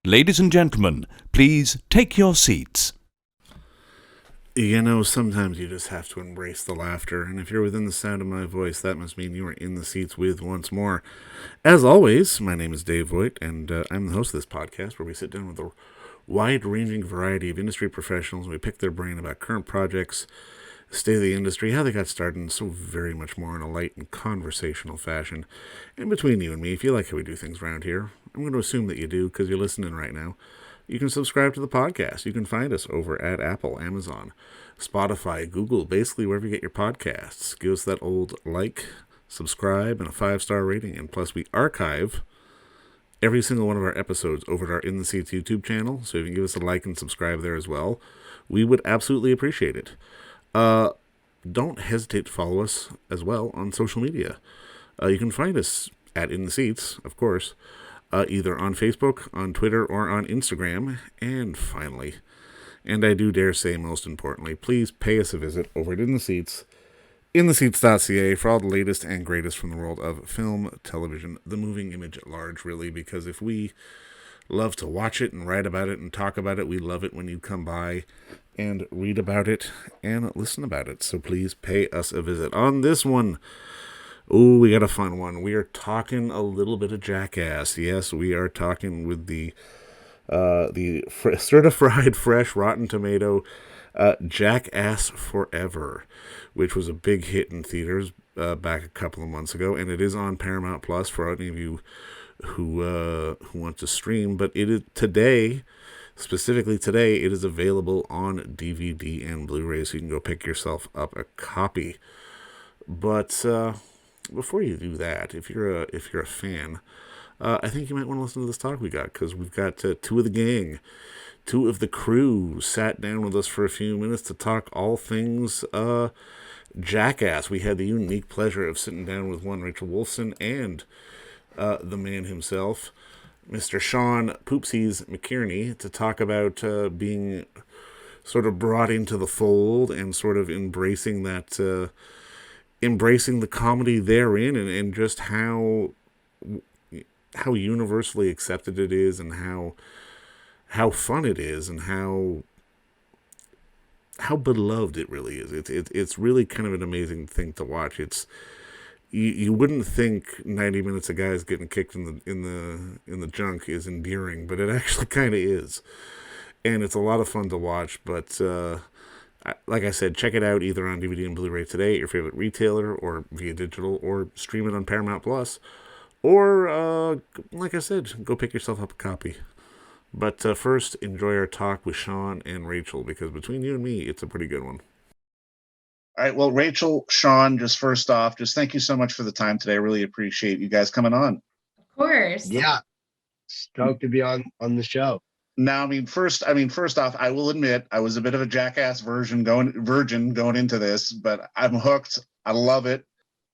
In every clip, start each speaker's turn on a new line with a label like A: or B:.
A: Ladies and gentlemen, please take your seats.
B: You know, sometimes you just have to embrace the laughter, and if you're within the sound of my voice, that must mean you are in the seats with once more. As always, my name is Dave Voigt, and I'm the host of this podcast where we sit down with a wide-ranging variety of industry professionals, and we pick their brain about current projects, state of the industry, how they got started, and so very much more in a light and conversational fashion. And between you and me, if you like how we do things around here, I'm going to assume that you do because you're listening right now. You can subscribe to the podcast. You can find us over at Apple, Amazon, Spotify, Google, basically wherever you get your podcasts. Give us that old like, subscribe, and a 5-star rating. And plus, we archive every single one of our episodes over at our In the Seats YouTube channel. So if you can give us a like and subscribe there as well, we would absolutely appreciate it. Don't hesitate to follow us as well on social media. You can find us at In the Seats, of course, either on Facebook, on Twitter, or on Instagram. And finally, and I do dare say most importantly, please pay us a visit over at In the Seats, intheseats.ca, for all the latest and greatest from the world of film, television, the moving image at large, really, because if we love to watch it and write about it and talk about it, we love it when you come by and read about it and listen about it. So please pay us a visit. On this one, we got a fun one. We are talking a little bit of Jackass. Yes, we are talking with the certified fresh Rotten Tomato Jackass Forever, which was a big hit in theaters back a couple of months ago, and it is on Paramount Plus for any of you who want to stream. But it is today. Specifically today, it is available on DVD and Blu-ray, so you can go pick yourself up a copy. But before you do that, if you're a fan, I think you might want to listen to this talk we got, because we've got two of the gang, two of the crew sat down with us for a few minutes to talk all things Jackass. We had the unique pleasure of sitting down with one Rachel Wolfson and the man himself, Mr. Sean Poopies Mcinerney, to talk about being sort of brought into the fold and sort of embracing that, embracing the comedy therein, and just how universally accepted it is, and how fun it is, and how beloved it really is. It's really kind of an amazing thing to watch. You wouldn't think 90 minutes of guys getting kicked in the junk is endearing, but it actually kind of is, and it's a lot of fun to watch. But like I said, check it out either on DVD and Blu-ray today at your favorite retailer, or via digital, or stream it on Paramount Plus, or like I said, go pick yourself up a copy. But first, enjoy our talk with Sean and Rachel, because between you and me, it's a pretty good one. All right. Well, Rachel, Sean, just first off, just thank you so much for the time today. I really appreciate you guys coming on.
C: Of course.
D: Yeah. Stoked to be on the show.
B: Now, first off, I will admit I was a bit of a Jackass virgin going into this, but I'm hooked. I love it.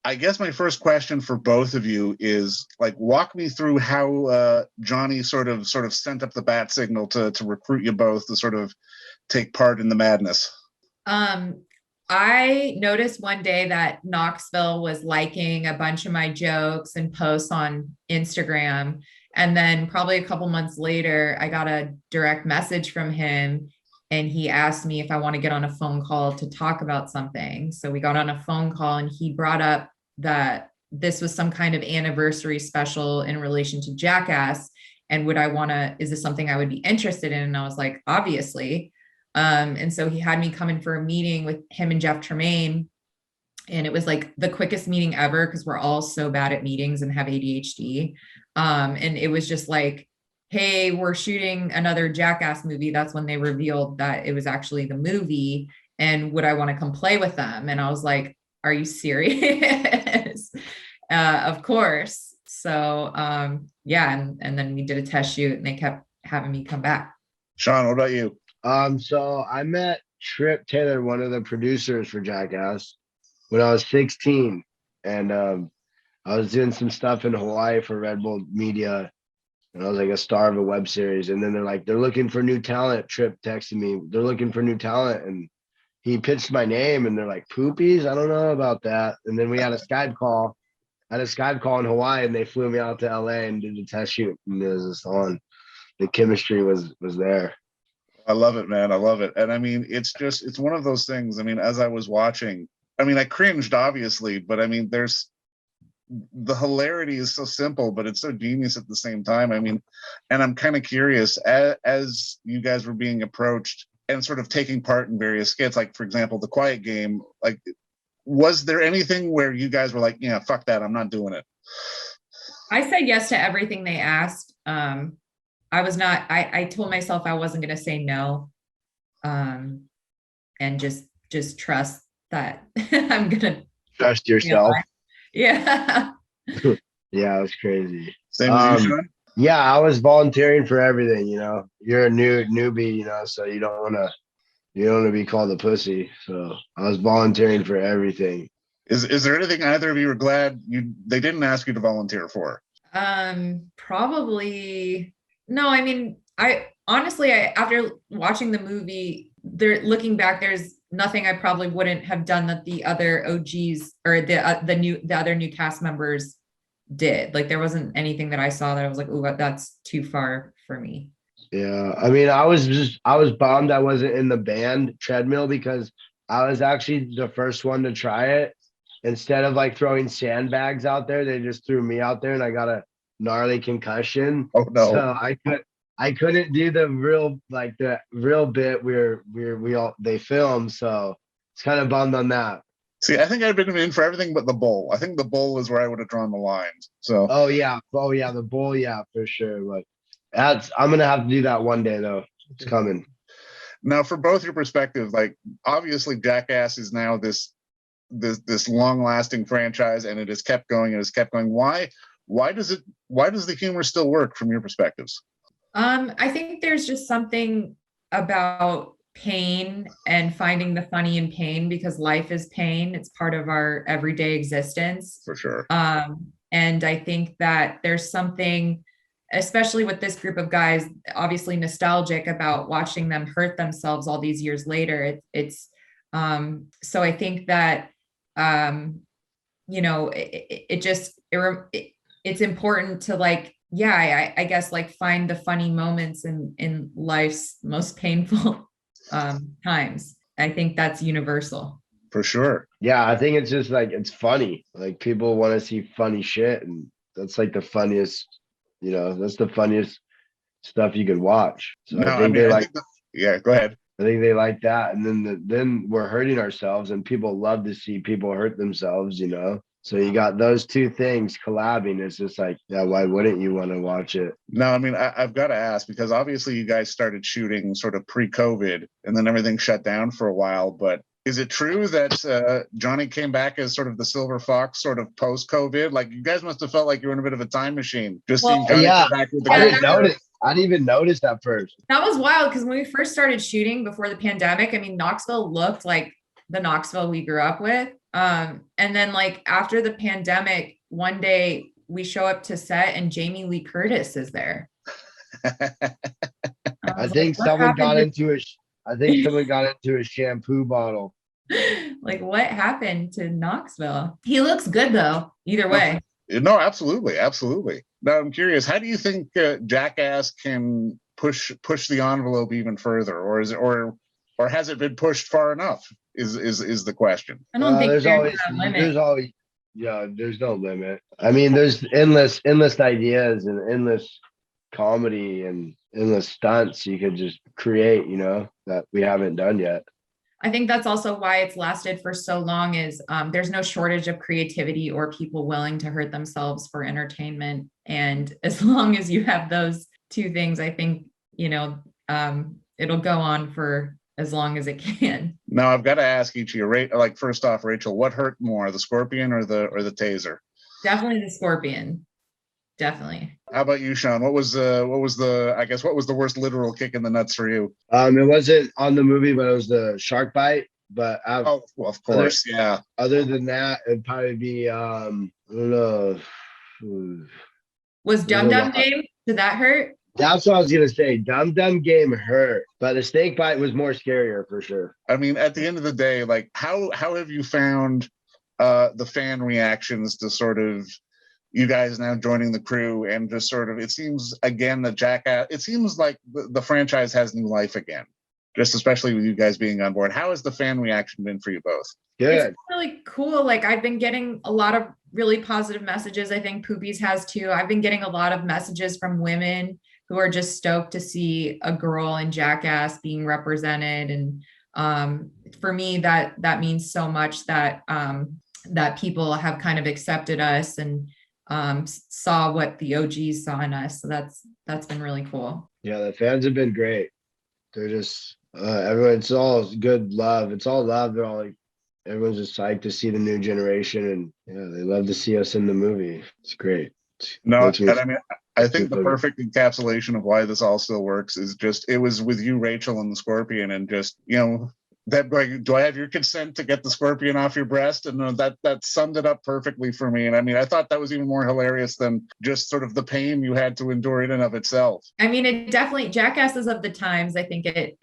B: I guess my first question for both of you is, like, walk me through how Johnny sort of sent up the bat signal to recruit you both to sort of take part in the madness.
C: I noticed one day that Knoxville was liking a bunch of my jokes and posts on Instagram. And then probably a couple months later, I got a direct message from him, and he asked me if I want to get on a phone call to talk about something. So we got on a phone call, and he brought up that this was some kind of anniversary special in relation to Jackass. And is this something I would be interested in? And I was like, obviously. And so he had me come in for a meeting with him and Jeff Tremaine. And it was like the quickest meeting ever, because we're all so bad at meetings and have ADHD. And it was just like, hey, we're shooting another Jackass movie. That's when they revealed that it was actually the movie. And would I want to come play with them? And I was like, are you serious? Of course. So, yeah. And then we did a test shoot, and they kept having me come back.
B: Sean, what about you?
D: So I met Trip Taylor, one of the producers for Jackass, when I was 16. And I was doing some stuff in Hawaii for Red Bull Media, and I was like a star of a web series. And then they're looking for new talent. Trip texted me, they're looking for new talent. And he pitched my name, and they're like, Poopies? I don't know about that. And then we had a Skype call. I had a Skype call in Hawaii, and they flew me out to LA and did a test shoot, and it was just on. the chemistry was there.
B: I love it, man. I love it. And I mean, it's one of those things. I mean, as I was watching, I mean, I cringed obviously, but I mean, the hilarity is so simple, but it's so genius at the same time. I mean, and I'm kind of curious as you guys were being approached and sort of taking part in various skits, like for example, The Quiet Game, like, was there anything where you guys were like, yeah, fuck that, I'm not doing it?
C: I said yes to everything they asked. I told myself I wasn't going to say no. And just trust that I'm going to
D: trust yourself.
C: Yeah.
D: Yeah, it was crazy.
B: Same as you, Sean?
D: Yeah, I was volunteering for everything, you know. You're a newbie, you know, so you don't want to be called a pussy. So I was volunteering for everything.
B: Is there anything either of you are glad they didn't ask you to volunteer for?
C: Probably no. I mean, I honestly, after watching the movie, looking back, there's nothing I probably wouldn't have done that the other OGs or the other new cast members did. Like there wasn't anything that I saw that I was like, oh, that's too far for me.
D: Yeah, I mean, I was bummed I wasn't in the band treadmill because I was actually the first one to try it. Instead of like throwing sandbags out there, they just threw me out there and I got a gnarly concussion.
B: Oh no!
D: So I couldn't do the real bit where they filmed. So it's kind of bummed on that.
B: See, I think I've been in for everything but the bowl. I think the bowl is where I would have drawn the lines. So.
D: Oh yeah, the bowl, yeah, for sure. But I'm gonna have to do that one day though. It's coming.
B: Now, for both your perspectives, like obviously Jackass is now this long-lasting franchise, and it has kept going and has kept going. Why does the humor still work from your perspectives?
C: I think there's just something about pain and finding the funny in pain, because life is pain. It's part of our everyday existence.
B: For sure.
C: And I think that there's something, especially with this group of guys, obviously nostalgic about watching them hurt themselves all these years later. So I think that, you know, it's important to like, yeah, I guess like find the funny moments in life's most painful times. I think that's universal.
B: For sure.
D: Yeah, I think it's just like, it's funny. Like people want to see funny shit, and that's like the funniest, you know, that's the funniest stuff you could watch. So
B: no, I think yeah, go ahead.
D: I think they like that. And then we're hurting ourselves, and people love to see people hurt themselves, you know? So you got those two things collabing. It's just like, yeah, why wouldn't you want to watch it?
B: No, I mean, I've got to ask, because obviously you guys started shooting sort of pre-COVID and then everything shut down for a while. But is it true that Johnny came back as sort of the silver fox sort of post-COVID? Like you guys must have felt like you were in a bit of a time machine. Just seeing Johnny come back with the
D: I didn't even notice that first.
C: That was wild, because when we first started shooting before the pandemic, I mean, Knoxville looked like the Knoxville we grew up with. And then like after the pandemic, one day we show up to set and Jamie Lee Curtis is there.
D: I think someone got into a shampoo bottle.
C: Like what happened to Knoxville? He looks good though, either way.
B: No, absolutely. Now I'm curious, how do you think Jackass can push the envelope even further, or is it, or has it been pushed far enough? Is the question.
C: I don't think
D: there's always there's no limit. I mean, there's endless ideas and endless comedy and endless stunts you could just create, you know, that we haven't done yet.
C: I think that's also why it's lasted for so long, is there's no shortage of creativity or people willing to hurt themselves for entertainment. And as long as you have those two things, I think, you know, it'll go on for as long as it can.
B: Now I've got to ask each of you, like first off, Rachel, what hurt more, the scorpion or the taser?
C: Definitely the scorpion. Definitely.
B: How about you, Sean? What was the worst literal kick in the nuts for you?
D: It wasn't on the movie, but it was the shark bite. But
B: well, of course, yeah.
D: Other than that, it'd probably be I don't know.
C: Was Dum Dum Game? Did that hurt?
D: That's what I was gonna say. Dum Dum Game hurt, but the snake bite was more scarier for sure.
B: I mean, at the end of the day, like how have you found the fan reactions to sort of
E: you guys now joining the crew and just sort of, it seems again that Jackass, it seems like the franchise has new life again, just especially with you guys being on board. How has the fan reaction been for you both?
D: Good.
C: It's really cool. Like I've been getting a lot of really positive messages. I think Poopies has too. I've been getting a lot of messages from women who are just stoked to see a girl in Jackass being represented. And for me, that means so much that that people have kind of accepted us and saw what the OGs saw in us. So that's been really cool.
D: Yeah, the fans have been great. They're just everyone. It's all good love. It's all love. They're all like, everyone's just psyched to see the new generation, and yeah, they love to see us in the movie. It's great.
E: No, and I mean, I think the perfect encapsulation of why this all still works is just, it was with you, Rachel, and the Scorpion, and just, you know, that, like, do I have your consent to get the Scorpion off your breast? And that summed it up perfectly for me. And I mean, I thought that was even more hilarious than just sort of the pain you had to endure in and of itself.
C: I mean, it definitely, Jackasses of the times. I think it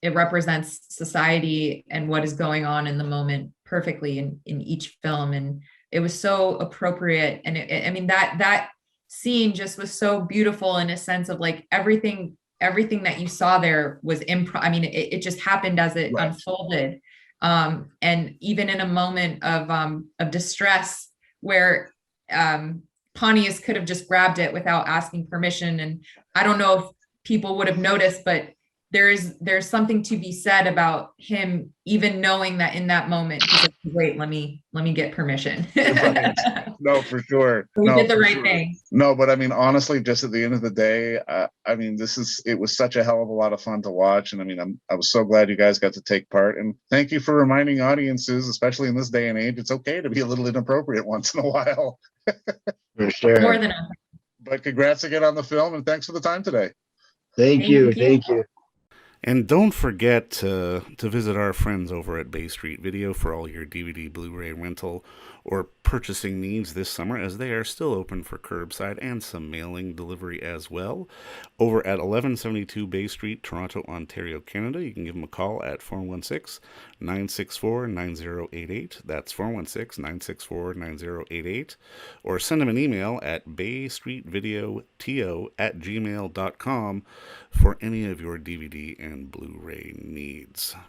C: represents society and what is going on in the moment perfectly in each film. And it was so appropriate. And I mean, that scene just was so beautiful in a sense of like everything that you saw there was I mean, it just happened as it unfolded. And even in a moment of distress where Pontius could have just grabbed it without asking permission. And I don't know if people would have noticed, but there's something to be said about him even knowing that in that moment he's like, wait, let me get permission.
E: No, for sure.
C: We did the right thing.
E: No, but I mean, honestly, just at the end of the day, I mean, it was such a hell of a lot of fun to watch. And I mean, I was so glad you guys got to take part. And thank you for reminding audiences, especially in this day and age, it's okay to be a little inappropriate once in a while.
D: For sure.
C: More than enough.
E: But congrats again on the film, and thanks for the time today.
D: Thank you. Thank you.
B: And don't forget to visit our friends over at Bay Street Video for all your DVD, Blu-ray rental, or purchasing needs this summer, as they are still open for curbside and some mailing delivery as well. Over at 1172 Bay Street, Toronto, Ontario, Canada, you can give them a call at 416-964-9088. That's 416-964-9088. Or send them an email at baystreetvideoto@gmail.com for any of your DVD and Blu-ray needs.